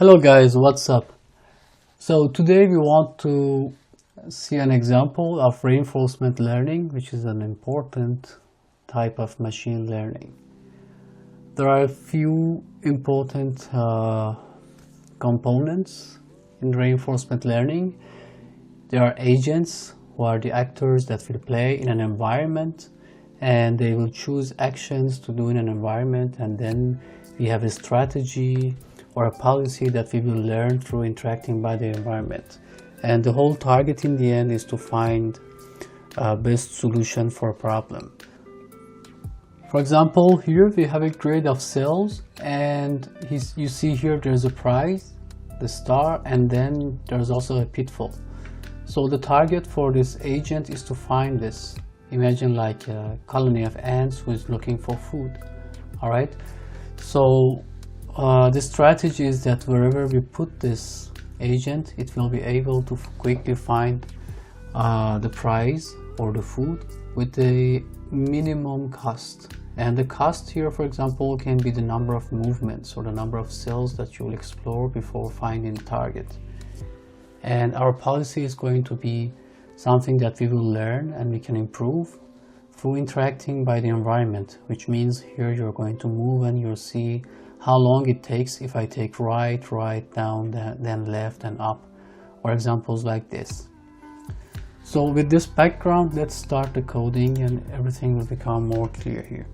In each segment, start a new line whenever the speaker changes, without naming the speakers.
Hello guys, what's up? So today we want to see an example of reinforcement learning, which is an important type of machine learning. There are a few important components in reinforcement learning. There are agents who are the actors that will play in an environment, and they will choose actions to do in an environment, and then we have a strategy or a policy that we will learn through interacting by the environment. And the whole target in the end is to find a best solution for a problem. For example, here we have a grid of cells, and you see here there's a prize, the star, and then there's also a pitfall. So the target for this agent is to find this. Imagine like a colony of ants who is looking for food. All right. So the strategy is that wherever we put this agent, it will be able to quickly find the prize or the food with the minimum cost. And the cost here, for example, can be the number of movements or the number of cells that you will explore before finding the target. And our policy is going to be something that we will learn and we can improve through interacting by the environment, which means here you're going to move and you'll see how long it takes if I take right, down, then left and up, or examples like this. So with this background, let's start the coding and everything will become more clear here.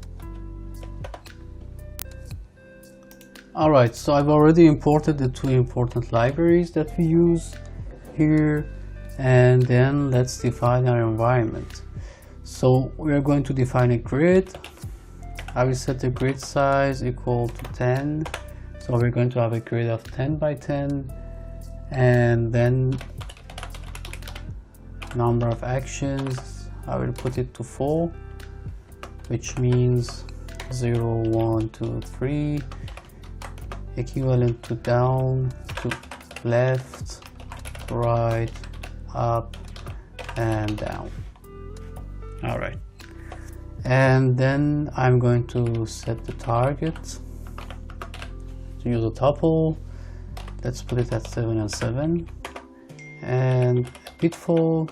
Alright, so I've already imported the two important libraries that we use here, and then let's define our environment. So we are going to define a grid. I will set the grid size equal to 10. So we're going to have a grid of 10 by 10, and then number of actions, I will put it to 4, which means 0, 1, 2, 3, equivalent to down, to left, right, up, and down. All right. And then I'm going to set the target to use a tuple. Let's put it at 7 and 7, and pitfall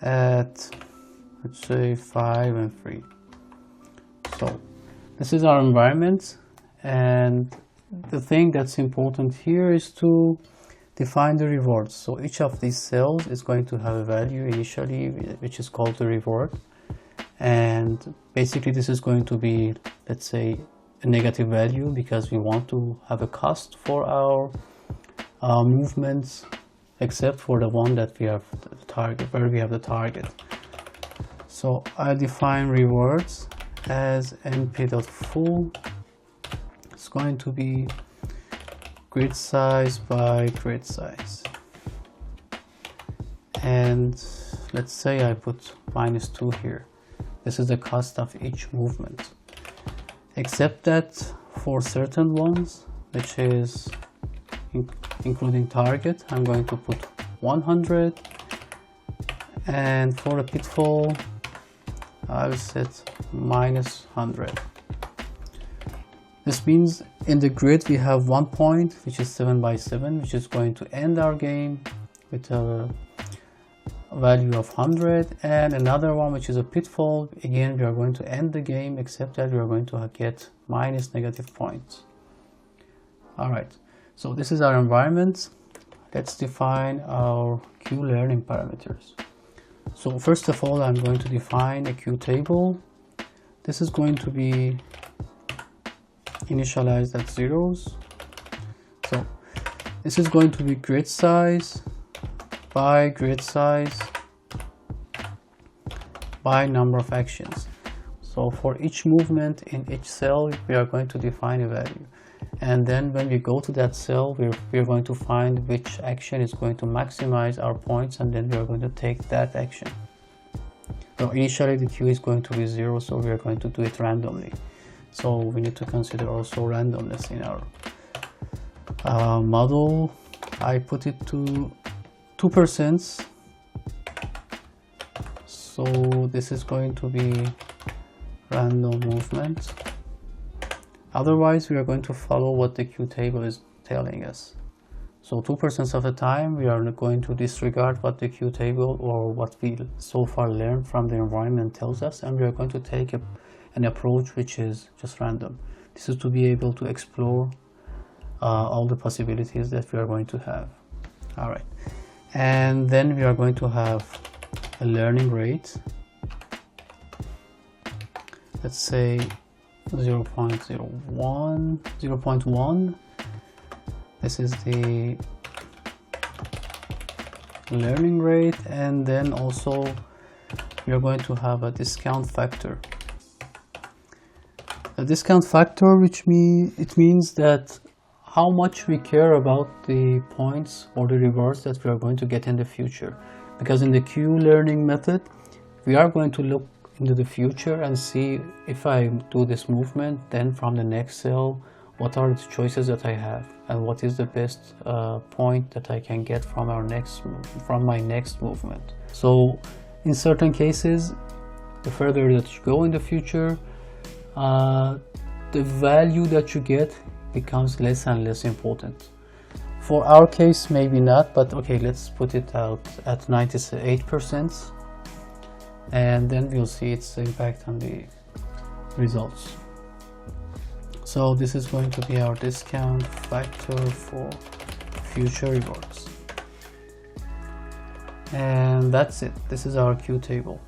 at, let's say, 5 and 3. So this is our environment, and the thing that's important here is to define the rewards. So each of these cells is going to have a value initially, which is called the reward. And basically this is going to be, let's say, a negative value because we want to have a cost for our movements, except for the one that we have the target, where we have the target. So I define rewards as np.full. It's going to be grid size by grid size, and let's say I put -2 here. This is the cost of each movement, except that for certain ones, which is including target, I'm going to put 100, and for the pitfall I will set -100. This means in the grid we have one point, which is 7 by 7, which is going to end our game with a value of 100, and another one which is a pitfall. Again, we are going to end the game, except that we are going to get -negative points. All right, so this is our environment. Let's define our Q-learning parameters. So first of all, I'm going to define a Q table. This is going to be initialized at zeros. So this is going to be grid size by grid size by number of actions. So for each movement in each cell, we are going to define a value, and then when we go to that cell, we're going to find which action is going to maximize our points, and then we are going to take that action. So initially the Q is going to be 0, so we are going to do it randomly. So we need to consider also randomness in our model. I put it to 2%. So this is going to be random movement. Otherwise, we are going to follow what the Q table is telling us. So 2% of the time we are going to disregard what the Q table or what we so far learned from the environment tells us, and we are going to take an approach which is just random. This is to be able to explore all the possibilities that we are going to have. All right, and then we are going to have a learning rate. Let's say 0.1. This is the learning rate, and then also we are going to have a discount factor. A discount factor, which means that how much we care about the points or the rewards that we are going to get in the future. Because in the Q-learning method, we are going to look into the future and see if I do this movement, then from the next cell, what are the choices that I have, and what is the best point that I can get from my next movement. So in certain cases, the further that you go in the future, the value that you get becomes less and less important. For our case, maybe not, but okay, let's put it out at 98%, and then we'll see its impact on the results. So this is going to be our discount factor for future rewards. And that's it. This is our Q table.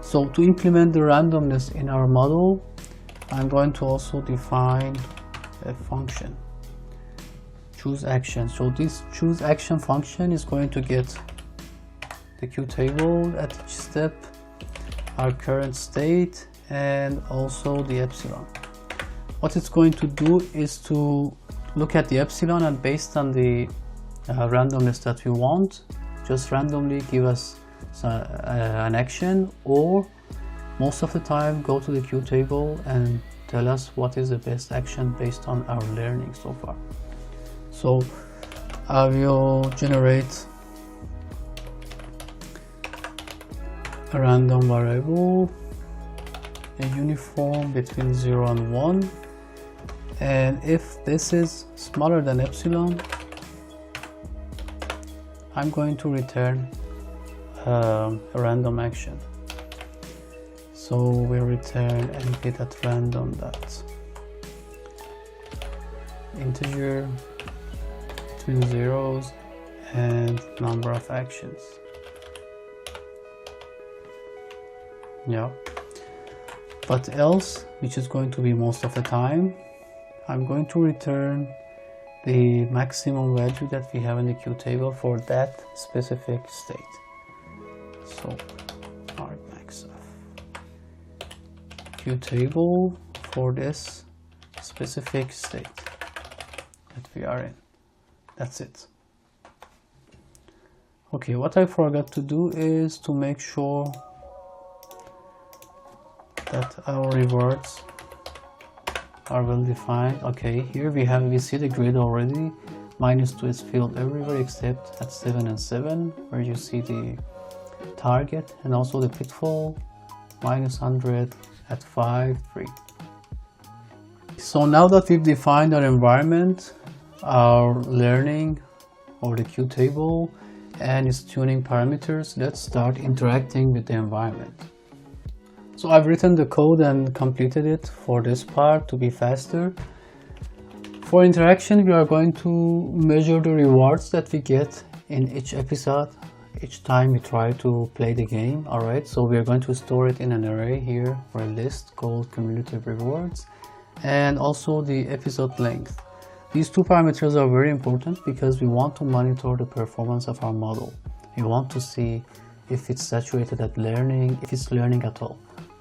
So to implement the randomness in our model, I'm going to also define a function, choose action. So this choose action function is going to get the Q table at each step, our current state, and also the epsilon. What it's going to do is to look at the epsilon, and based on the randomness that we want, just randomly give us an action, or most of the time go to the Q table and tell us what is the best action based on our learning so far. So I will generate a random variable, a uniform between 0 and 1, and if this is smaller than epsilon, I'm going to return a random action. So we return np.random dot integer between zeros and number of actions. Yeah, but else, which is going to be most of the time, I'm going to return the maximum value that we have in the Q table for that specific state. So argmax of Q table for this specific state that we are in. That's it. Okay, what I forgot to do is to make sure that our rewards are well defined. Okay, here we see the grid already. -2 is filled everywhere except at 7 and 7, where you see the target, and also the pitfall -100 at 5, 3. So now that we've defined our environment, our learning or the Q table and its tuning parameters, let's start interacting with the environment. So I've written the code and completed it for this part to be faster. For interaction, we are going to measure the rewards that we get in each episode, each time we try to play the game. Alright, so we are going to store it in an array here for a list called cumulative rewards, and also the episode length. These two parameters are very important because we want to monitor the performance of our model. We want to see if it's saturated at learning, if it's learning at all.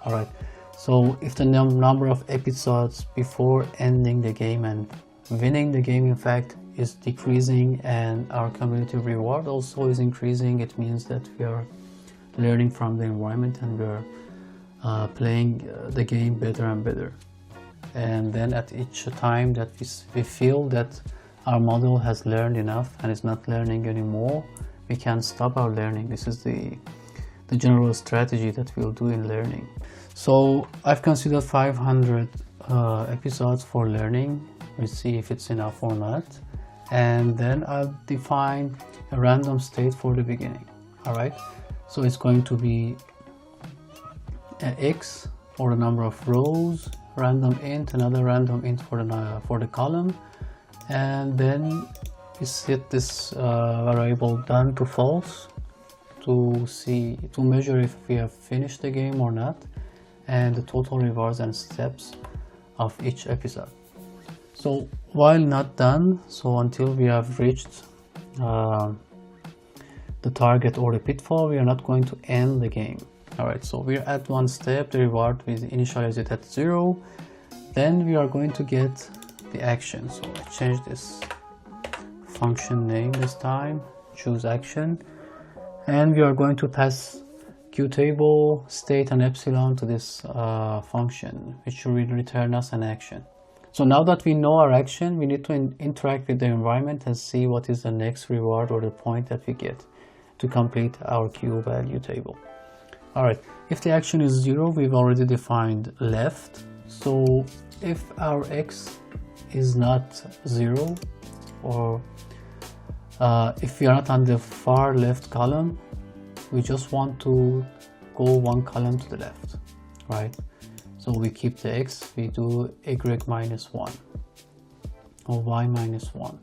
Alright, so if the number of episodes before ending the game and winning the game in fact is decreasing, and our cumulative reward also is increasing, it means that we are learning from the environment and we are playing the game better and better. And then at each time that we feel that our model has learned enough and is not learning anymore, we can stop our learning. This is the general strategy that we'll do in learning. So I've considered 500 episodes for learning. We'll see if it's enough or not, and then I'll define a random state for the beginning. All right, so it's going to be an x for the number of rows, random int, another random int for the column, and then we set this variable done to false to measure if we have finished the game or not, and the total rewards and steps of each episode. So while not done, so until we have reached the target or the pitfall, we are not going to end the game. All right, so we're at one step, the reward, we initialize it at 0, then we are going to get the action. So I change this function name this time, choose action, and we are going to pass qtable, state, and epsilon to this function, which will return us an action. So now that we know our action, we need to interact with the environment and see what is the next reward or the point that we get to complete our Q value table. All right, if the action is 0, we've already defined left. So if our x is not 0, or if we are not on the far left column, we just want to go one column to the left, right? So we keep the x, we do y minus 1 or y minus 1.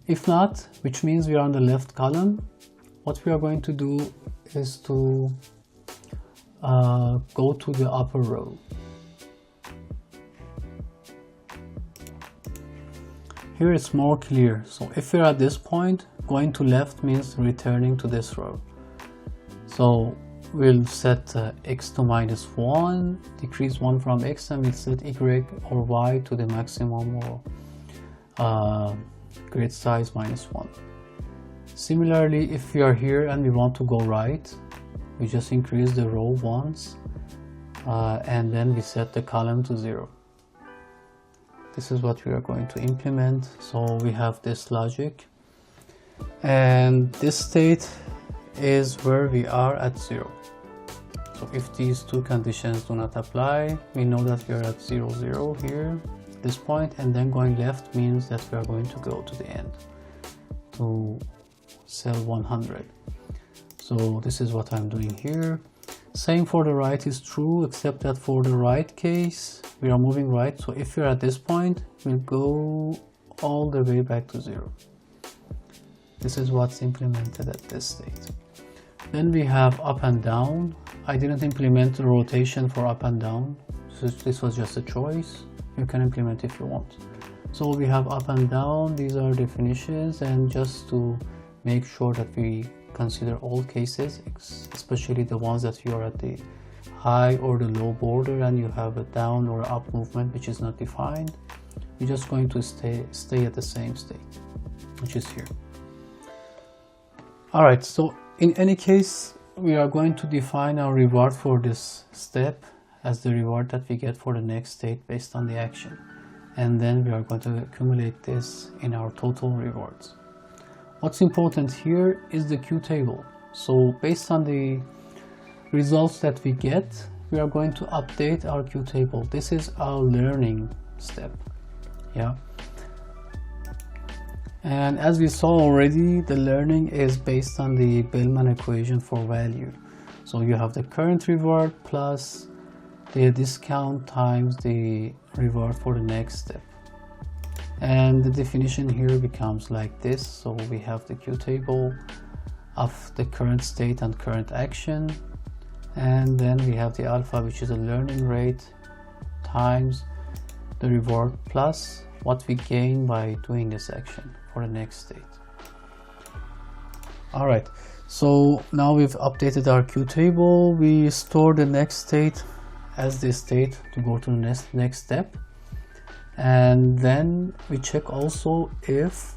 If not, which means we are on the left column, what we are going to do is to go to the upper row. Here it's more clear. So if we're at this point, going to left means returning to this row. So we'll set x to minus 1, decrease 1 from x, and we'll set y or y to the maximum or grid size minus 1. Similarly, if we are here and we want to go right, we just increase the row once, and then we set the column to 0. This is what we are going to implement. So we have this logic, and this state is where we are at 0. So if these two conditions do not apply, we know that we are at 0, 0 here, this point, and then going left means that we are going to go to the end to cell 100. So this is what I'm doing here. Same for the right is true, except that for the right case, we are moving right. So if we're at this point, we'll go all the way back to 0. This is what's implemented at this state. Then we have up and down. I didn't implement the rotation for up and down. This was just a choice. You can implement if you want. So we have up and down. These are definitions, and just to make sure that we consider all cases, especially the ones that you are at the high or the low border and you have a down or up movement which is not defined, we're just going to stay at the same state, which is here. All right, so in any case, we are going to define our reward for this step as the reward that we get for the next state based on the action, and then we are going to accumulate this in our total rewards. What's important here is the Q table. So based on the results that we get, we are going to update our Q table. This is our learning step. Yeah. And as we saw already, the learning is based on the Bellman equation for value. So you have the current reward plus the discount times the reward for the next step. And the definition here becomes like this. So we have the Q table of the current state and current action, and then we have the alpha, which is a learning rate, times the reward plus what we gain by doing this action for the next state. All right, so now we've updated our Q table. We store the next state as this state to go to the next step. And then we check also if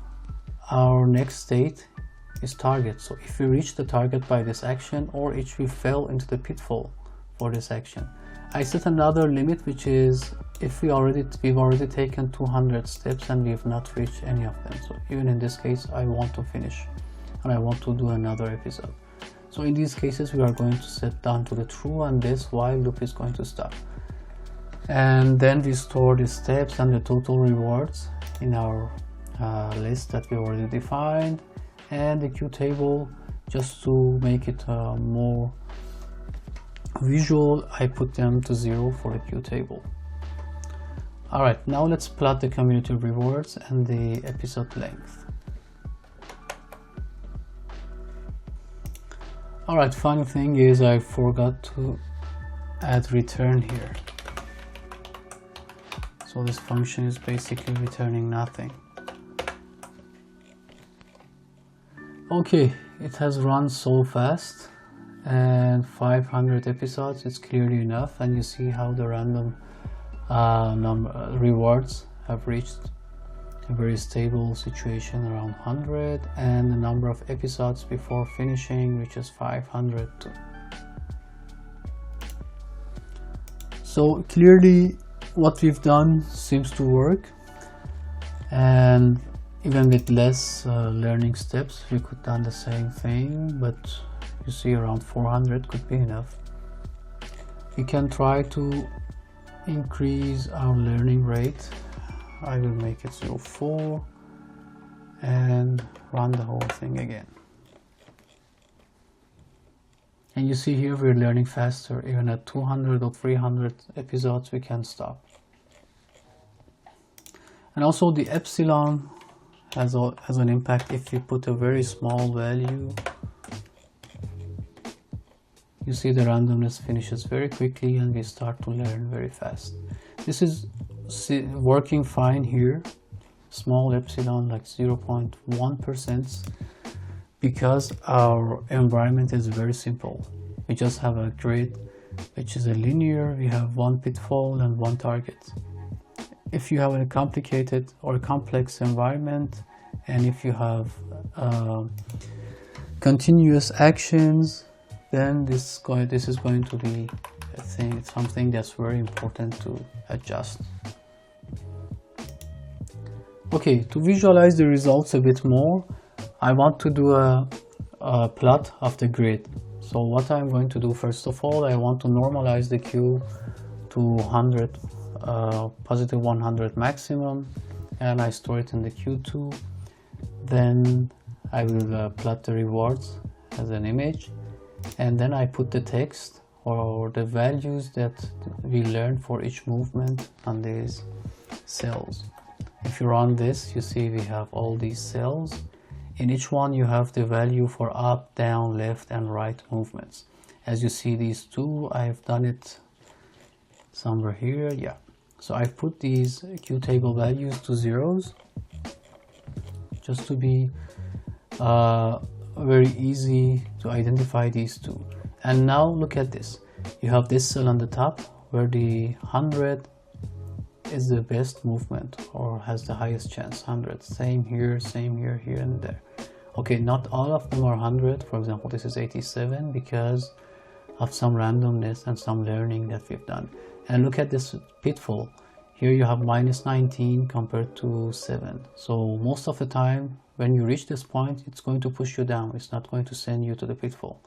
our next state is target. So if we reach the target by this action, or if we fell into the pitfall for this action. I set another limit, which is if we've already taken 200 steps and we have not reached any of them. So even in this case, I want to finish and I want to do another episode. So in these cases, we are going to set down to the true, and this while loop is going to stop. And then we store the steps and the total rewards in our list that we already defined, and the Q table, just to make it more visual, I put them to 0 for the Q table. Alright, now let's plot the community rewards and the episode length. Alright, funny thing is I forgot to add return here. So this function is basically returning nothing. Okay, it has run so fast, and 500 episodes is clearly enough, and you see how the random rewards have reached a very stable situation around 100, and the number of episodes before finishing reaches 500 too. So clearly what we've done seems to work, and even with less learning steps we could done the same thing, but you see around 400 could be enough. We can try to increase our learning rate. I will make it 0.4 and run the whole thing again. And you see here we're learning faster. Even at 200 or 300 episodes we can stop. And also the epsilon has an impact. If you put a very small value, you see the randomness finishes very quickly and we start to learn very fast. This is working fine here. Small epsilon like 0.1%, because our environment is very simple. We just have a grid which is a linear. We have one pitfall and one target. If you have a complicated or complex environment, and if you have continuous actions, then this is going to be something that's very important to adjust. Okay, to visualize the results a bit more, I want to do a plot of the grid. So what I'm going to do, first of all, I want to normalize the Q to 100, positive 100 maximum, and I store it in the Q2. Then I will plot the rewards as an image, and then I put the text or the values that we learned for each movement on these cells. If you run this, you see we have all these cells. In each one you have the value for up, down, left and right movements. As you see these two, I've done it somewhere here, yeah. So I've put these Q table values to zeros, just to be very easy to identify these two. And now look at this. You have this cell on the top where the 100 is the best movement or has the highest chance. 100, same here, here and there. Okay, not all of them are 100. For example, this is 87 because of some randomness and some learning that we've done. And look at this pitfall. Here you have -19 compared to 7. So most of the time when you reach this point, it's going to push you down. It's not going to send you to the pitfall.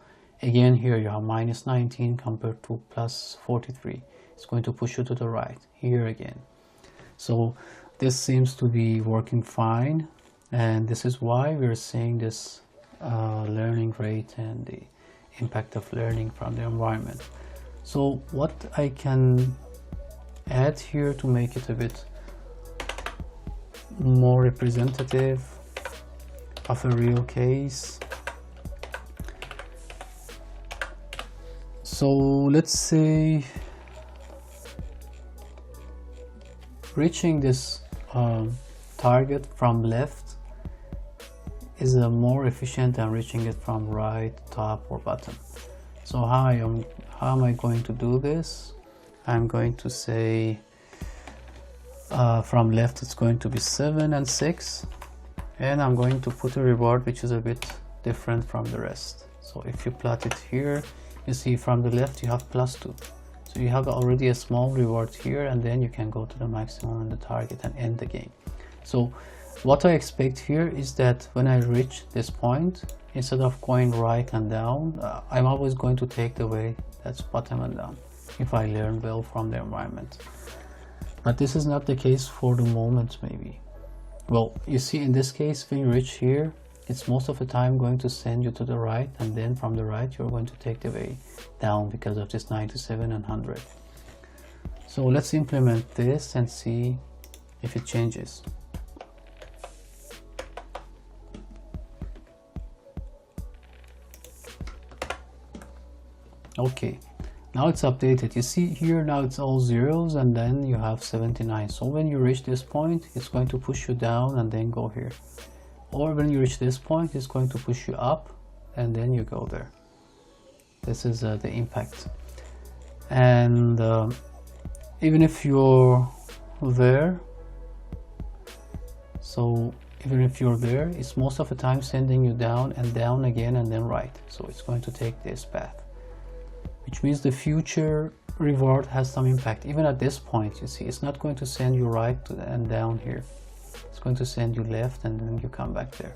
Again, here you have -19 compared to +43. It's going to push you to the right. Here again. So this seems to be working fine, and this is why we're seeing this learning rate and the impact of learning from the environment. So what I can add here to make it a bit more representative of a real case. So let's say reaching this target from left is more efficient than reaching it from right, top or bottom. So how am I going to do this? I'm going to say from left it's going to be 7 and 6, and I'm going to put a reward which is a bit different from the rest. So if you plot it here, you see from the left you have +2. So you have already a small reward here, and then you can go to the maximum and the target and end the game. So what I expect here is that when I reach this point, instead of going right and down, I'm always going to take the way that's bottom and down. if I learn well from the environment. But this is not the case for the moment, maybe. Well, you see, in this case, when you reach here, it's most of the time going to send you to the right, and then from the right you're going to take the way down because of this 97 and 100. So let's implement this and see if it changes. Okay, now it's updated. You see here, now it's all zeros, and then you have 79. So when you reach this point, it's going to push you down and then go here. Or when you reach this point, it's going to push you up and then you go there. This is the impact. And even if you're there, so even if you're there, it's most of the time sending you down and down again and then right. So it's going to take this path, which means the future reward has some impact. Even at this point, you see, it's not going to send you right and down here. It's going to send you left and then you come back there.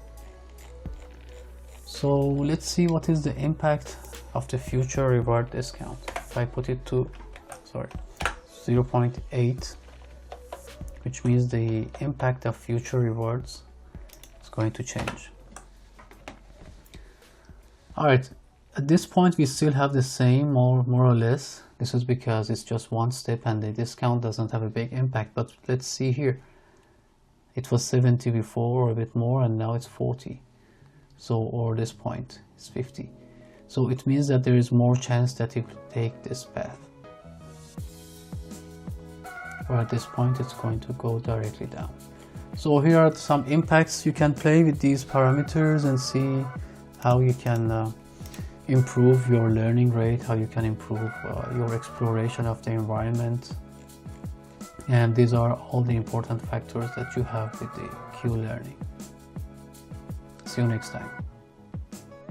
So let's see what is the impact of the future reward discount. If I put it to 0.8, which means the impact of future rewards is going to change. Alright, at this point we still have the same, more or less. This is because it's just one step and the discount doesn't have a big impact. But let's see here. It was 70 before, or a bit more, and now it's 40. So, or this point is 50. So it means that there is more chance that it will take this path. Or at this point it's going to go directly down. So here are some impacts. You can play with these parameters and see how you can improve your learning rate, how you can improve your exploration of the environment. And these are all the important factors that you have with the Q-learning. See you next time.